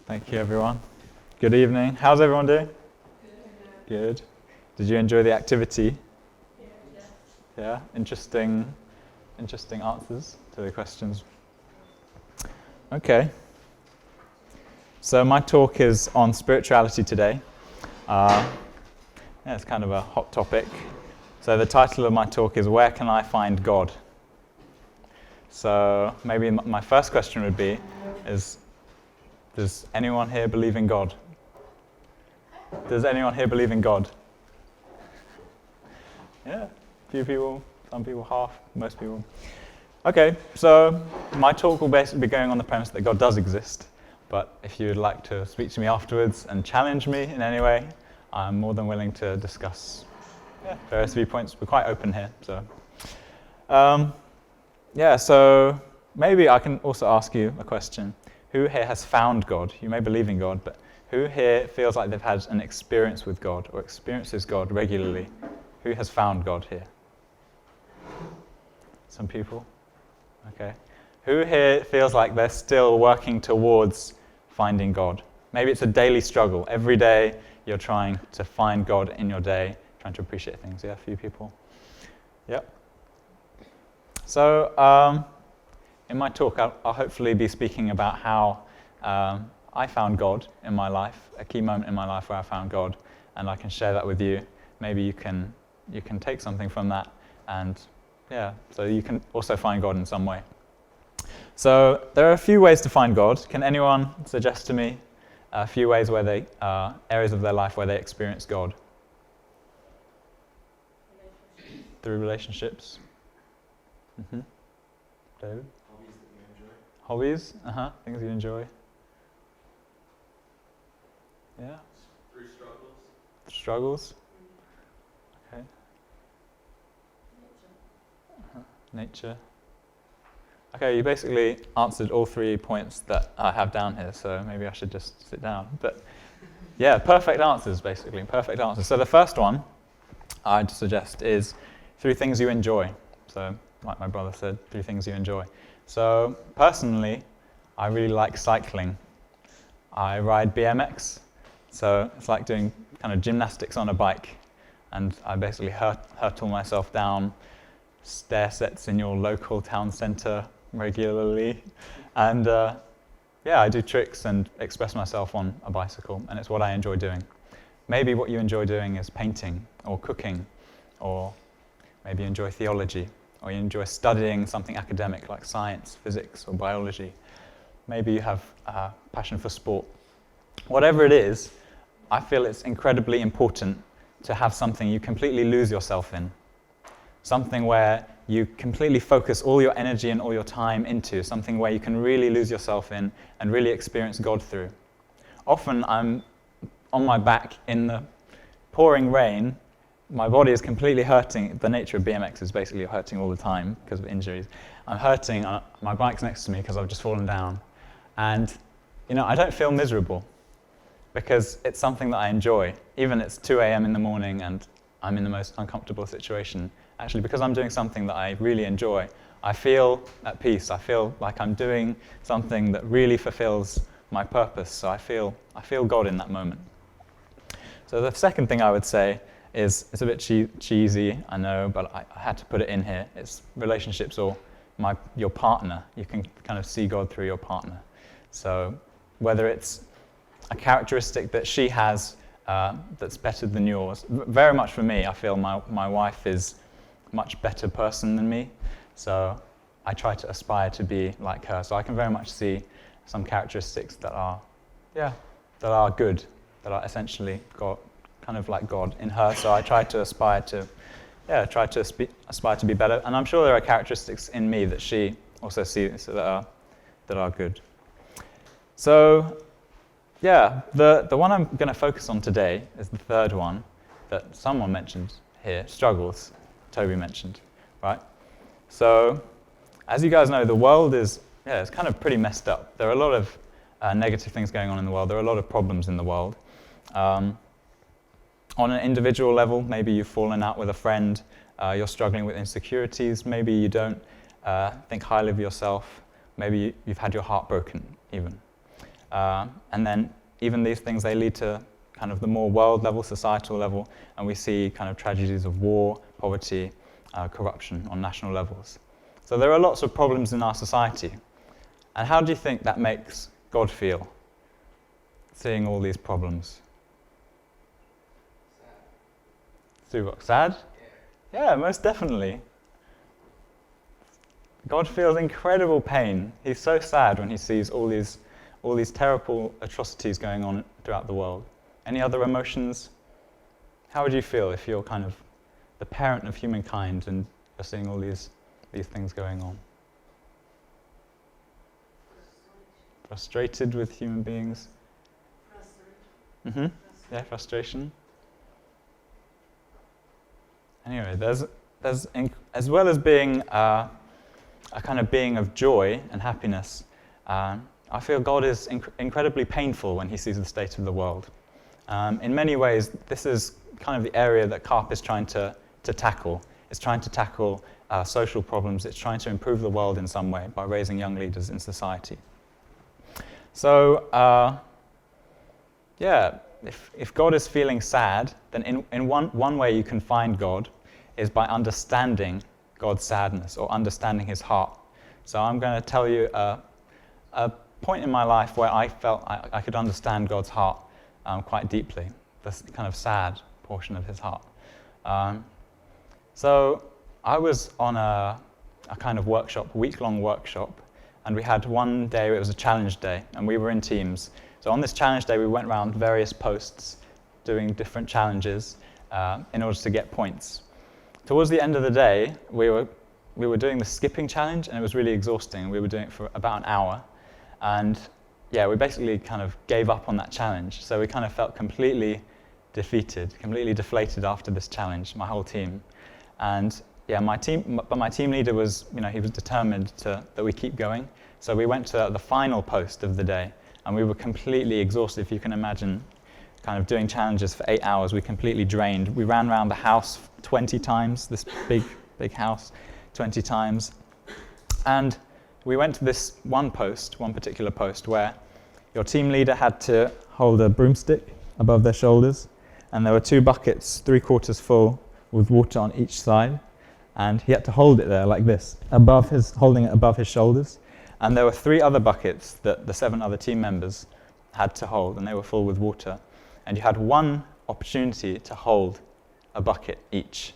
Thank you, everyone. Good evening. How's everyone doing? Good. Did you enjoy the activity? Yeah. Interesting answers to the questions. Okay. So my talk is on spirituality today. It's kind of a hot topic. So the title of my talk is "Where Can I Find God?" So maybe my first question would be, does anyone here believe in God? Does anyone here believe in God? Yeah, a few people, some people, half, most people. Okay, so my talk will basically be going on the premise that God does exist, but if you would like to speak to me afterwards and challenge me in any way, I'm more than willing to discuss various viewpoints. We're quite open here, so. So maybe I can also ask you a question. Who here has found God? You may believe in God, but who here feels like they've had an experience with God or experiences God regularly? Who has found God here? Some people? Okay. Who here feels like they're still working towards finding God? Maybe it's a daily struggle. Every day you're trying to find God in your day, trying to appreciate things. Yeah, a few people. Yep. So, in my talk, I'll hopefully be speaking about how I found God in my life, a key moment in my life where I found God, and I can share that with you. Maybe you can take something from that, and so you can also find God in some way. So there are a few ways to find God. Can anyone suggest to me a few ways where they areas of their life where they experience God? Through relationships. Mm-hmm. David? Hobbies that you enjoy. Hobbies? Things you enjoy. Yeah. Through struggles. Struggles. Okay. Nature. Okay, you basically answered all 3 points that I have down here, so maybe I should just sit down. But yeah, perfect answers, basically. Perfect answers. So the first one I'd suggest is through things you enjoy. So, like my brother said, 3 things you enjoy. So, personally, I really like cycling. I ride BMX, so it's like doing kind of gymnastics on a bike, and I basically hurtle myself down stair sets in your local town centre regularly, and I do tricks and express myself on a bicycle, and it's what I enjoy doing. Maybe what you enjoy doing is painting, or cooking, or maybe you enjoy theology, or you enjoy studying something academic like science, physics, or biology. Maybe you have a passion for sport. Whatever it is, I feel it's incredibly important to have something you completely lose yourself in. Something where you completely focus all your energy and all your time into, something where you can really lose yourself in and really experience God through. Often I'm on my back in the pouring rain. My body is completely hurting. The nature of BMX is basically hurting all the time because of injuries. I'm hurting. My bike's next to me because I've just fallen down. And, I don't feel miserable because it's something that I enjoy. Even it's 2 a.m. in the morning and I'm in the most uncomfortable situation. Actually, because I'm doing something that I really enjoy, I feel at peace. I feel like I'm doing something that really fulfills my purpose. So I feel God in that moment. So the second thing I would say is, it's a bit cheesy, I know, but I had to put it in here. It's relationships or your partner. You can kind of see God through your partner. So whether it's a characteristic that she has that's better than yours. Very much for me, I feel my wife is a much better person than me. So I try to aspire to be like her. So I can very much see some characteristics that are good, that are essentially God, kind of like God in her. So I try to aspire to be better. And I'm sure there are characteristics in me that she also sees that are good. So, the one I'm going to focus on today is the third one that someone mentioned here, struggles. Toby mentioned, right? So, as you guys know, the world is it's kind of pretty messed up. There are a lot of negative things going on in the world. There are a lot of problems in the world. On an individual level, maybe you've fallen out with a friend, you're struggling with insecurities, maybe you don't think highly of yourself, maybe you've had your heart broken even. And then even these things, they lead to kind of the more world level, societal level, and we see kind of tragedies of war, poverty, corruption on national levels. So there are lots of problems in our society. And how do you think that makes God feel, seeing all these problems? Sad. Sad? Yeah, most definitely. God feels incredible pain. He's so sad when he sees all these terrible atrocities going on throughout the world. Any other emotions? How would you feel if you're kind of the parent of humankind and you're seeing all these things going on? Frustrated with human beings? Yeah, frustration. Anyway, there's as well as being a kind of being of joy and happiness, I feel God is incredibly painful when he sees the state of the world. In many ways, this is kind of the area that Carp is trying to tackle. It's trying to tackle social problems. It's trying to improve the world in some way by raising young leaders in society. So, if God is feeling sad, then in one way you can find God is by understanding God's sadness or understanding his heart. So I'm going to tell you a point in my life where I felt I could understand God's heart quite deeply, this kind of sad portion of his heart. So I was on a kind of workshop, week-long workshop, and we had one day, it was a challenge day, and we were in teams. So on this challenge day, we went around various posts doing different challenges in order to get points. Towards the end of the day, we were doing the skipping challenge, and it was really exhausting. We were doing it for about an hour. And yeah, we basically kind of gave up on that challenge. So we kind of felt completely defeated, completely deflated after this challenge, my whole team. And yeah, my team leader was, he was determined that we keep going. So we went to the final post of the day, and we were completely exhausted. If you can imagine kind of doing challenges for 8 hours, we completely drained. We ran around the house 20 times, this big house, 20 times. And we went to this one particular post, where your team leader had to hold a broomstick above their shoulders, and there were 2 buckets, 3/4 full, with water on each side, and he had to hold it there like this, holding it above his shoulders. And there were 3 other buckets that the 7 other team members had to hold, and they were full with water. And you had 1 opportunity to hold a bucket each.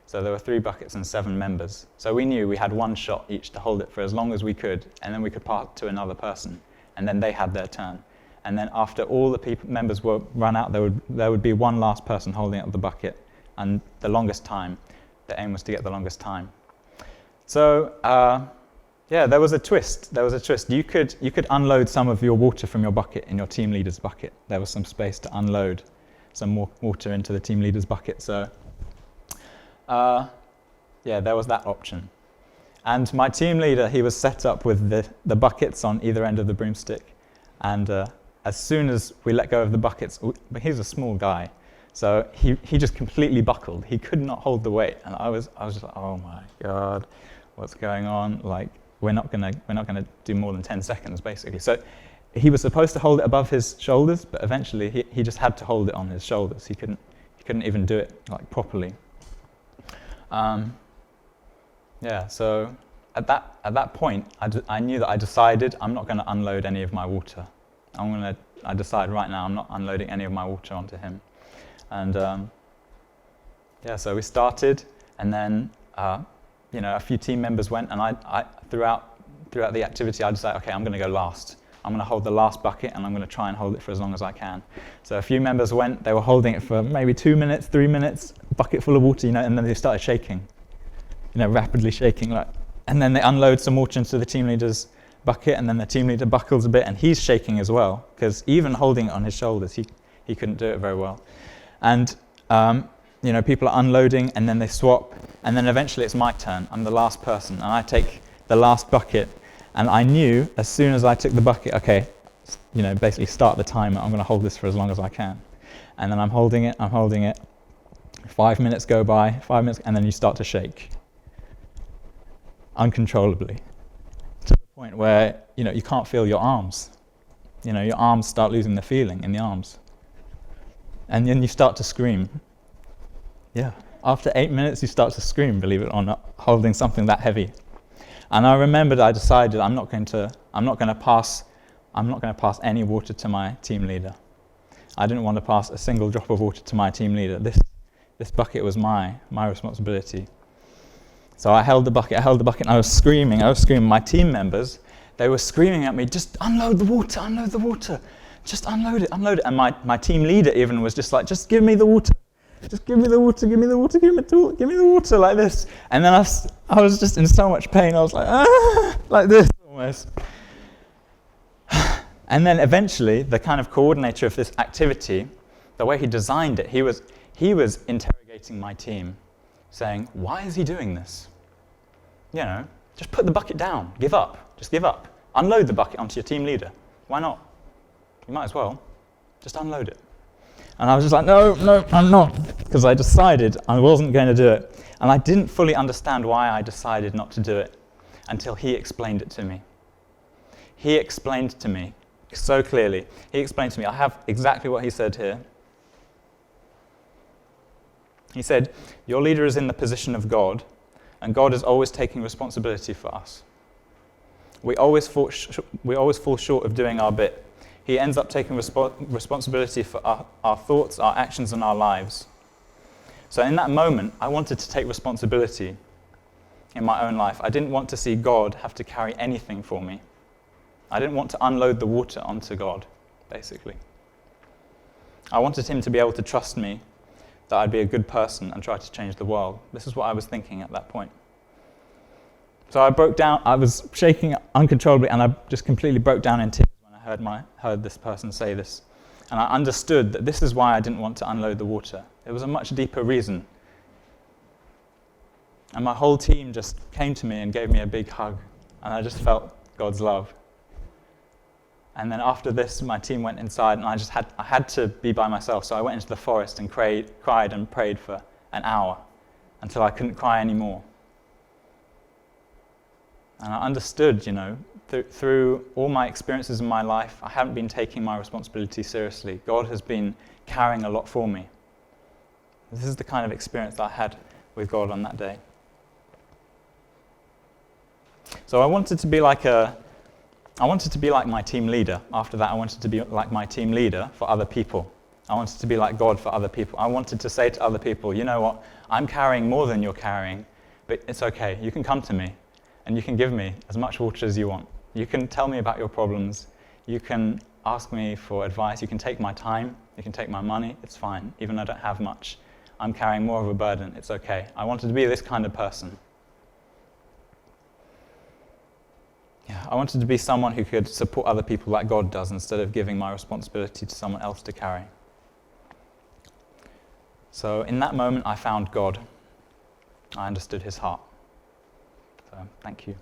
So there were 3 buckets and 7 members. So we knew we had 1 shot each to hold it for as long as we could, and then we could pass it to another person, and then they had their turn. And then after all the members were run out, there would be 1 last person holding up the bucket, and the longest time. The aim was to get the longest time. So there was a twist. You could unload some of your water from your bucket in your team leader's bucket. There was some space to unload some more water into the team leader's bucket. So there was that option. And my team leader, he was set up with the buckets on either end of the broomstick. And as soon as we let go of the buckets, he's a small guy, so he just completely buckled. He could not hold the weight, and I was just like, oh my God, what's going on? Like, we're not gonna do more than 10 seconds, basically. So he was supposed to hold it above his shoulders, but eventually he just had to hold it on his shoulders. He couldn't even do it like properly. So at that point, I knew that I decided I'm not going to unload any of my water. I decide right now I'm not unloading any of my water onto him. And so we started, and then a few team members went, and I throughout the activity I decided, okay, I'm going to go last. I'm going to hold the last bucket, and I'm going to try and hold it for as long as I can. So a few members went, they were holding it for maybe 2 minutes, 3 minutes, bucket full of water, and then they started shaking, rapidly shaking, and then they unload some water into the team leader's bucket, and then the team leader buckles a bit, and he's shaking as well, because even holding it on his shoulders, he couldn't do it very well. And people are unloading, and then they swap, and then eventually it's my turn. I'm the last person, and I take the last bucket, and I knew as soon as I took the bucket, okay, basically start the timer. I'm going to hold this for as long as I can. And then I'm holding it. 5 minutes go by, 5 minutes, and then you start to shake uncontrollably, to the point where you can't feel your arms. your arms start losing the feeling in the arms. And then you start to scream. Yeah. After 8 minutes, you start to scream, believe it or not, holding something that heavy. And I remembered I decided I'm not going to pass any water to my team leader. I didn't want to pass a single drop of water to my team leader. This bucket was my responsibility. So I held the bucket, and I was screaming. My team members, they were screaming at me, just unload the water, just unload it. And my team leader even was just like, just give me the water. Just give me the water, give me the water, like this. And then I was just in so much pain, I was like, like this almost. And then eventually, the kind of coordinator of this activity, the way he designed it, he was interrogating my team, saying, why is he doing this? Just put the bucket down, just give up. Unload the bucket onto your team leader. Why not? You might as well. Just unload it. And I was just like, no, I'm not. Because I decided I wasn't going to do it. And I didn't fully understand why I decided not to do it until he explained it to me. He explained to me so clearly. He explained to me, I have exactly what he said here. He said, your leader is in the position of God, and God is always taking responsibility for us. We always fall short of doing our bit. He ends up taking responsibility for our thoughts, our actions, and our lives. So in that moment, I wanted to take responsibility in my own life. I didn't want to see God have to carry anything for me. I didn't want to unload the water onto God, basically. I wanted him to be able to trust me that I'd be a good person and try to change the world. This is what I was thinking at that point. So I broke down, I was shaking uncontrollably, and I just completely broke down in tears when I heard this person say this. And I understood that this is why I didn't want to unload the water. There was a much deeper reason. And my whole team just came to me and gave me a big hug, and I just felt God's love. And then after this, my team went inside, and I had to be by myself, so I went into the forest and cried and prayed for an hour until I couldn't cry anymore. And I understood, through all my experiences in my life, I haven't been taking my responsibility seriously. God has been carrying a lot for me. This is the kind of experience that I had with God on that day. So I wanted to be like my team leader. After that, I wanted to be like my team leader for other people. I wanted to be like God for other people. I wanted to say to other people, you know what, I'm carrying more than you're carrying, but it's okay. You can come to me, and you can give me as much water as you want. You can tell me about your problems. You can ask me for advice. You can take my time. You can take my money. It's fine. Even though I don't have much, I'm carrying more of a burden. It's okay. I wanted to be this kind of person. Yeah, I wanted to be someone who could support other people like God does instead of giving my responsibility to someone else to carry. So in that moment, I found God. I understood his heart. So thank you.